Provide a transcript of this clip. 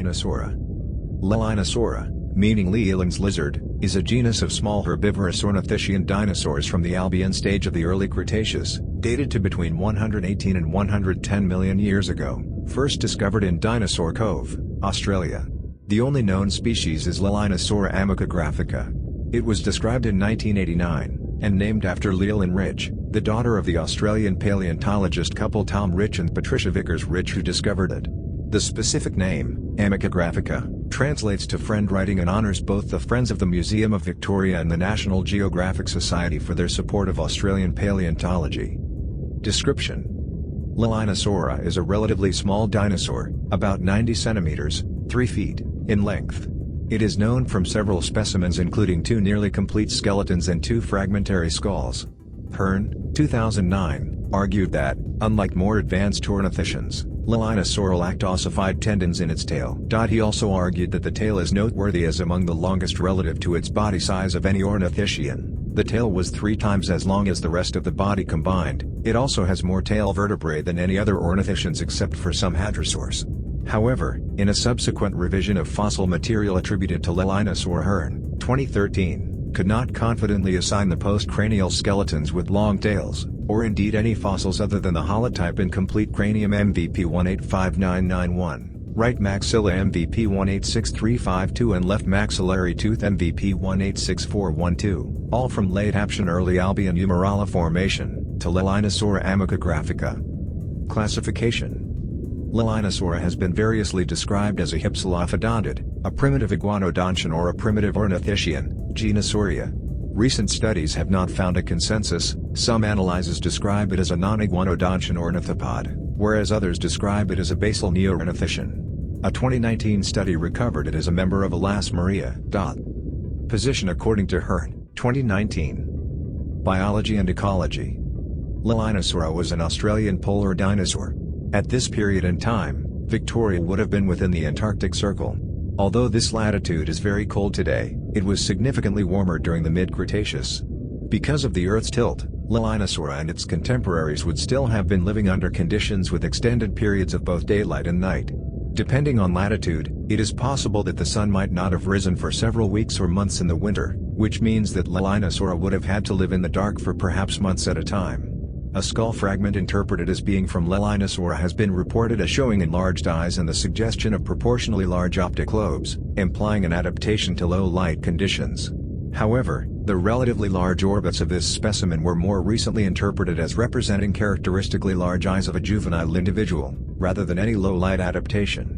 Leaellynsaura. Leaellynnasaura, meaning Leaellyn's lizard, is a genus of small herbivorous ornithischian dinosaurs from the Albian stage of the Early Cretaceous, dated to between 118 and 110 million years ago, first discovered in Dinosaur Cove, Australia. The only known species is Leaellynsaura amicagraphica. It was described in 1989, and named after Leaellyn Rich, the daughter of the Australian paleontologist couple Tom Rich and Patricia Vickers-Rich who discovered it. The specific name, amicagraphica, translates to friend writing and honors both the Friends of the Museum of Victoria and the National Geographic Society for their support of Australian paleontology. Description: Leaellynnasaura is a relatively small dinosaur, about 90 centimeters, 3 feet, in length. It is known from several specimens including 2 nearly complete skeletons and 2 fragmentary skulls. Hearn, 2009, argued that, unlike more advanced ornithischians, Leaellynnasaura lacked ossified tendons in its tail. He also argued that the tail is noteworthy as among the longest relative to its body size of any ornithischian. The tail was 3 times as long as the rest of the body combined. It also has more tail vertebrae than any other ornithischians except for some hadrosaurs. However, in a subsequent revision of fossil material attributed to Leaellynnasaura, Hearn, 2013, could not confidently assign the post-cranial skeletons with long tails, or indeed any fossils other than the holotype incomplete cranium MVP 185991, right maxilla MVP 186352 and left maxillary tooth MVP 186412, all from late Aptian early Albian Humerala formation, to Leaellynnasaura amicagraphica. Classification: Leaellynnasaura has been variously described as a hypsilophodontid, a primitive iguanodontian or a primitive ornithischian, genus Aurea. Recent studies have not found a consensus. Some analyses describe it as a non-iguanodontian ornithopod, whereas others describe it as a basal neo-ornithischian. A 2019 study recovered it as a member of Elasmaria. Position according to Hearn, 2019. Biology and ecology. Leaellynnasaura was an Australian polar dinosaur. At this period in time, Victoria would have been within the Antarctic Circle. Although this latitude is very cold today, it was significantly warmer during the mid-Cretaceous. Because of the Earth's tilt, Leaellynnasaura and its contemporaries would still have been living under conditions with extended periods of both daylight and night. Depending on latitude, it is possible that the sun might not have risen for several weeks or months in the winter, which means that Leaellynnasaura would have had to live in the dark for perhaps months at a time. A skull fragment interpreted as being from Leaellynnasaura has been reported as showing enlarged eyes and the suggestion of proportionally large optic lobes, implying an adaptation to low light conditions. However, the relatively large orbits of this specimen were more recently interpreted as representing characteristically large eyes of a juvenile individual, rather than any low light adaptation.